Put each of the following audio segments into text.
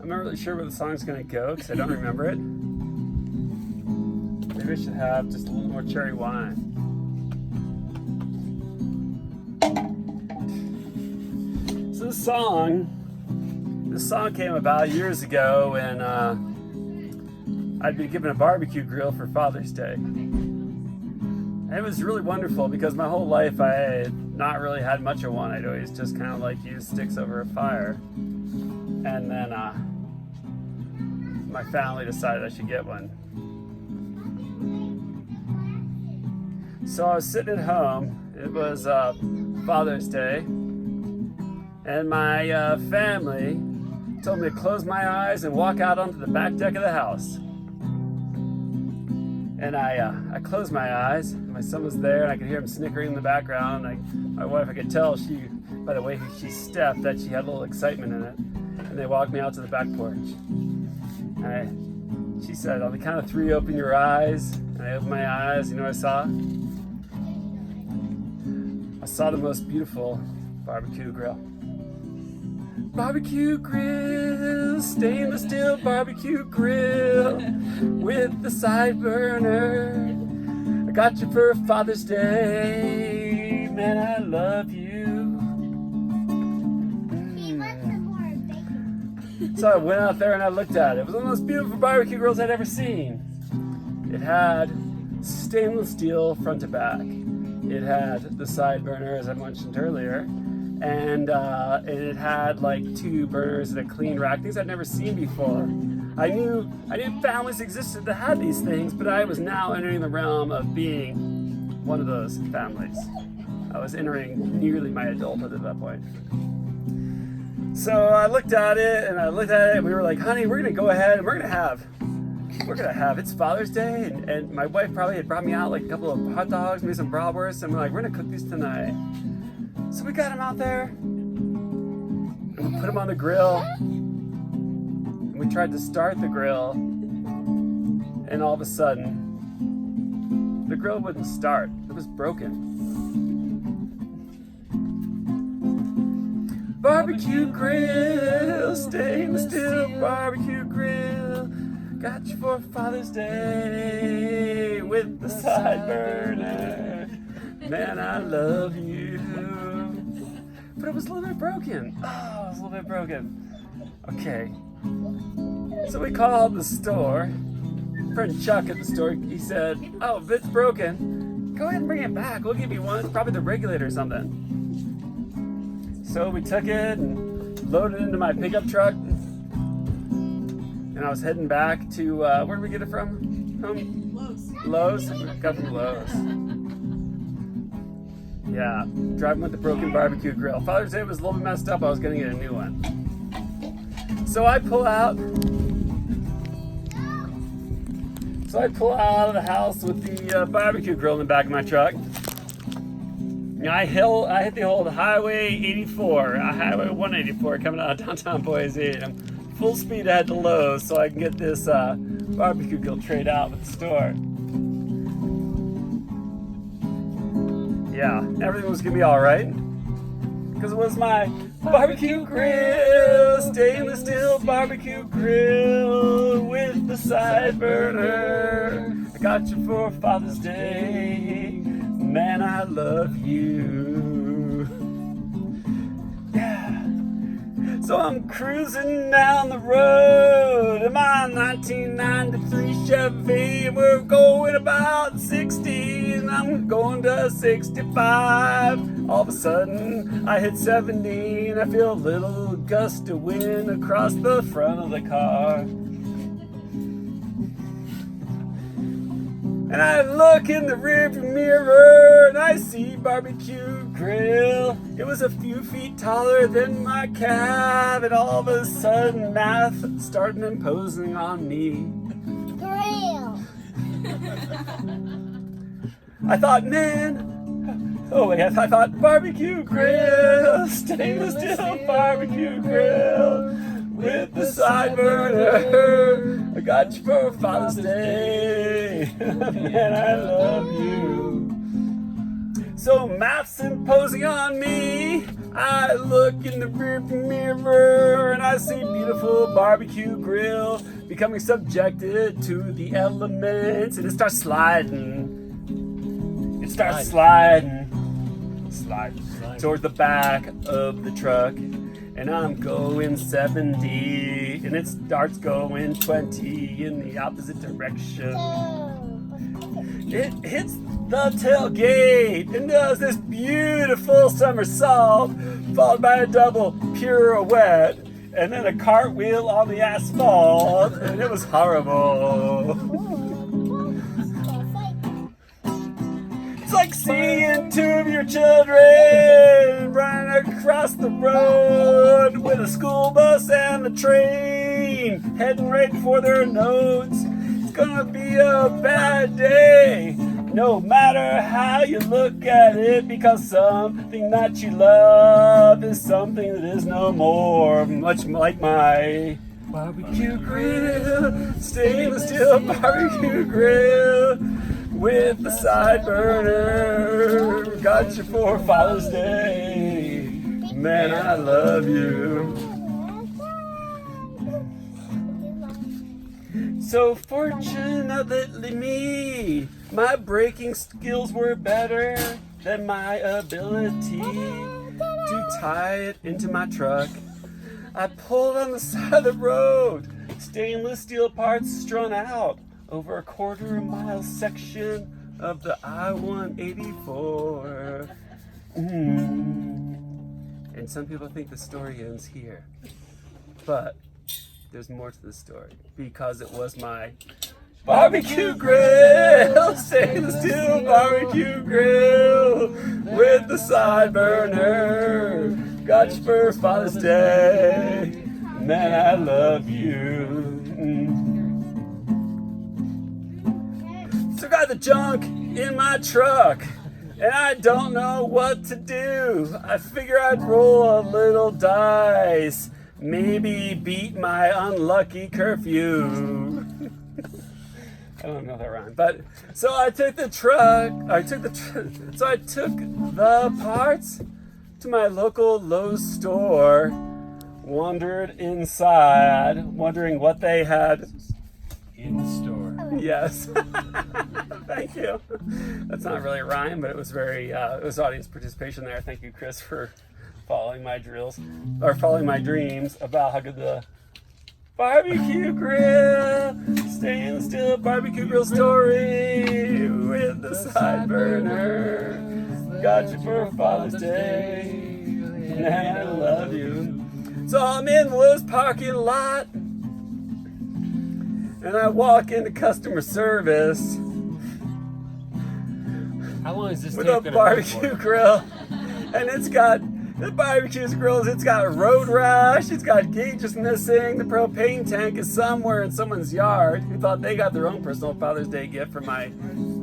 I'm not really sure where the song's gonna go because I don't remember it. Maybe I should have just a little more cherry wine. So this song came about years ago when I'd been given a barbecue grill for Father's Day. And it was really wonderful because my whole life I had not really had much of one. I'd always just kind of like used sticks over a fire. And then my family decided I should get one. So I was sitting at home. It was Father's Day. And my family told me to close my eyes and walk out onto the back deck of the house. And I closed my eyes. My son was there, and I could hear him snickering in the background. My wife, I could tell by the way she stepped, that she had a little excitement in it. And they walked me out to the back porch. And she said, on the count of 3, open your eyes. And I opened my eyes. You know what I saw? I saw the most beautiful barbecue grill. Barbecue grill, stainless steel barbecue grill with the side burner. I got you for Father's Day, man, I love you. So I went out there and I looked at it. It was one of the most beautiful barbecue grills I'd ever seen. It had stainless steel front to back. It had the side burner, as I mentioned earlier. And it had like 2 burners and a clean rack, things I'd never seen before. I knew families existed that had these things, but I was now entering the realm of being one of those families. I was entering nearly my adulthood at that point. So I looked at it and we were like, honey, we're gonna go ahead and we're gonna have, it's Father's Day, and my wife probably had brought me out like a couple of hot dogs, maybe some bratwurst, and we're like, we're gonna cook these tonight. So we got him out there, and we put him on the grill, and we tried to start the grill, and all of a sudden, the grill wouldn't start. It was broken. Barbecue grill, stainless steel barbecue grill, got you for Father's Day with the side burner. Man, I love you. But it was a little bit broken. Oh, it was a little bit broken. Okay. So we called the store. Friend Chuck at the store, he said, oh, if it's broken, go ahead and bring it back. We'll give you one. It's probably the regulator or something. So we took it and loaded it into my pickup truck. And I was heading back to, where did we get it from? Lowe's. We got from Lowe's. Yeah, driving with the broken barbecue grill. Father's Day was a little bit messed up. I was gonna get a new one. So I pull out of the house with the barbecue grill in the back of my truck. And I hit the old Highway 84, Highway 184 coming out of downtown Boise. And I'm full speed ahead to Lowe's so I can get this barbecue grill trade out with the store. Yeah, everything was gonna be all right because it was my barbecue grill, stainless steel barbecue grill with the side burner. I got you for Father's Day, man, I love you. Yeah. So I'm cruising down the road in my 1993 Chevy, and we're going about 60, and I'm going to 65. All of a sudden, I hit 70, and I feel a little gust of wind across the front of the car. And I look in the rearview mirror and I see barbecue grill. It was a few feet taller than my cab, and all of a sudden math started imposing on me. Grill. I thought, I thought barbecue grill, stainless steel barbecue grill with the side burner. I got you for Father's Day, man, I love you. So math's imposing on me. I look in the rearview mirror and I see beautiful barbecue grill becoming subjected to the elements, and it starts sliding. It starts sliding toward the back of the truck, and I'm going 70, and it starts going 20 in the opposite direction. It hits the tailgate and does this beautiful somersault, followed by a double pirouette, and then a cartwheel on the asphalt, and it was horrible. It's like seeing two of your children running across the road with a school bus and a train heading right for their notes. It's gonna be a bad day, no matter how you look at it, because something that you love is something that is no more. Much like my barbecue grill, stainless steel barbecue grill with the side burner. Got you for Father's Day. Man, I love you. So fortunately me, my braking skills were better than my ability to tie it into my truck. I pulled on the side of the road, stainless steel parts strung out over a quarter-mile section of the I-184. And some people think the story ends here, but there's more to the story, because it was my barbecue grill, stainless steel barbecue grill with the side burner. Got you for Father's Day. Man, I love you. So got the junk in my truck, and I don't know what to do. I figure I'd roll a little dice, maybe beat my unlucky curfew. I don't know that rhyme, but so I took the parts to my local Lowe's store, wandered inside, wondering what they had in the store. Yes. Thank you. That's not really a rhyme, but it was very, it was audience participation there. Thank you, Chris, for following my dreams about how good the barbecue grill, stainless steel barbecue grill story with the side burner. Got you for Father's Day. Man, I love you. So I'm in the Lowe's parking lot, and I walk into customer service How long is this with tape a gonna barbecue go for? grill, and it's got the barbecue grills. It's got road rash. It's got gauges missing. The propane tank is somewhere in someone's yard who thought they got their own personal Father's Day gift for my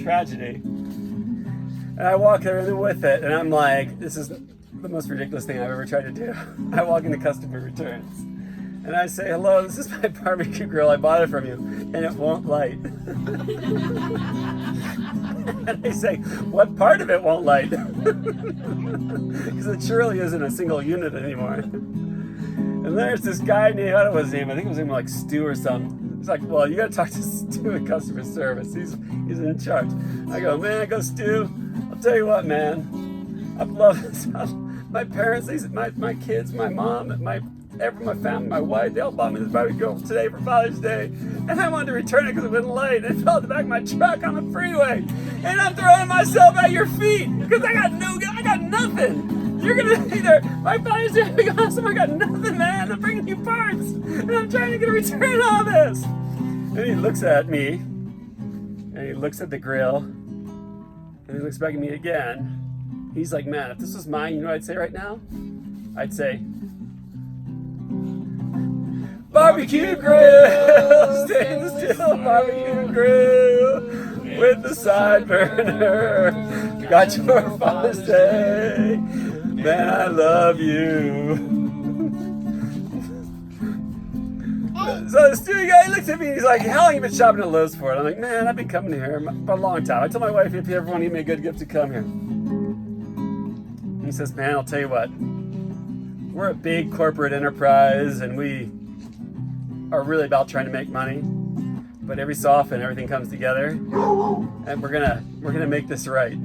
tragedy. And I walk there with it, and I'm like, this is the most ridiculous thing I've ever tried to do. I walk into customer returns, and I say, hello, this is my barbecue grill. I bought it from you, and it won't light. And they say, what part of it won't light? Because it surely isn't a single unit anymore. And there's this guy named, I don't know what his name, I think it was named like Stu or something. He's like, well, you gotta talk to Stu at customer service. He's in charge. I go, Stu, I'll tell you what, man. I've loved this house. My parents, my kids, my mom, my family, my wife, they all bought me this barbecue grill today for Father's Day, and I wanted to return it because it wouldn't light, and it fell at the back of my truck on the freeway, and I'm throwing myself at your feet because I got nothing. You're gonna either my Father's Day will be awesome. I got nothing, man. I'm bringing you parts, and I'm trying to get a return on this. And he looks at me, and he looks at the grill, and he looks back at me again. He's like, man, if this was mine, you know what I'd say right now? I'd say, barbecue grill, stainless steel barbecue grill with the side burner. Got you for Father's Day. Man, I love you. So the studio guy looks at me and he's like, how long have you been shopping at Lowe's for? And I'm like, man, I've been coming here for a long time. I told my wife if you ever want to give me a good gift to come here. He says, man, I'll tell you what. we're a big corporate enterprise and we are really about trying to make money. But every so often everything comes together and we're gonna make this right.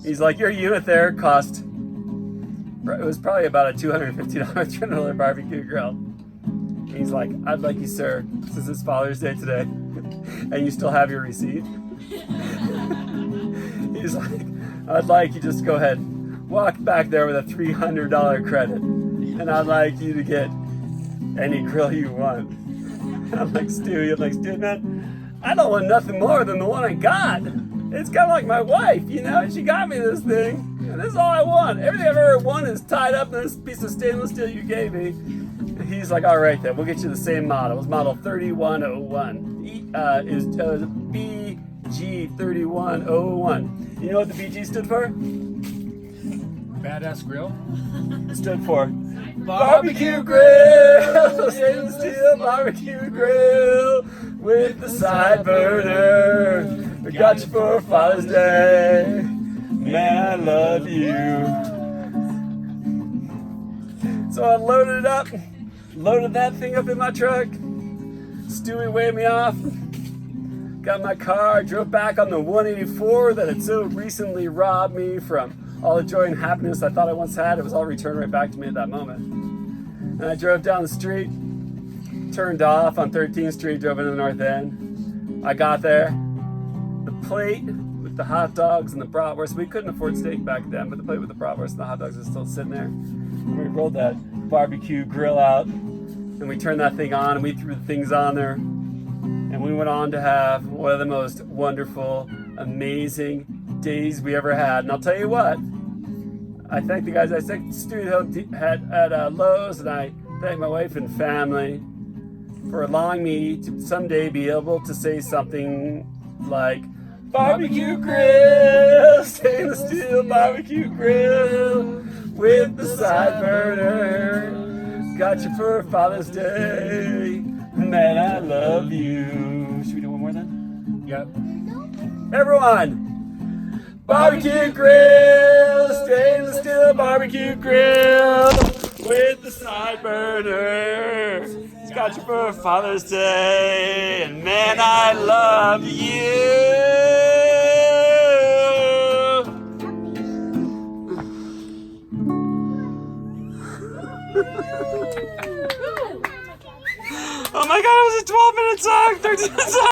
He's like, your unit there cost, it was probably about a $250 $300 barbecue grill. He's like, I'd like you, sir, since it's Father's Day today, and you still have your receipt. He's like, I'd like you just go ahead, walk back there with a $300 credit, and I'd like you to get any grill you want. I'm like, Stu, man, I don't want nothing more than the one I got. It's kind of like my wife, you know, she got me this thing, and this is all I want. Everything I've ever won is tied up in this piece of stainless steel you gave me. And he's like, all right then, we'll get you the same model. It was model 3101. It was BG 3101. You know what the BG stood for? Badass grill. It stood for Barbecue Grill! Stainless steel barbecue grill with the side burner. We got you for Father's Day. Man, I love you. So I loaded it up, loaded that thing up in my truck. Stewie waved me off. Got in my car, drove back on the 184 that had so recently robbed me from all the joy and happiness I thought I once had. It was all returned right back to me at that moment. And I drove down the street, turned off on 13th Street, drove into the North End. I got there. The plate with the hot dogs and the bratwurst, we couldn't afford steak back then, but the plate with the bratwurst and the hot dogs is still sitting there. And we rolled that barbecue grill out, and we turned that thing on, and we threw the things on there. And we went on to have one of the most wonderful, amazing days we ever had. And I'll tell you what, I thank the guys I sent to studio at Lowe's, and I thank my wife and family for allowing me to someday be able to say something like, barbecue grill, stainless steel barbecue grill with the side burner. Got you for Father's Day. Man, I love you. Should we do one more then? Yep. Everyone! Barbecue grill, stainless steel barbecue grill with the side burner. It's got you for Father's Day, and man, I love you. Oh my God, it was a 12-minute song, 13 minute song.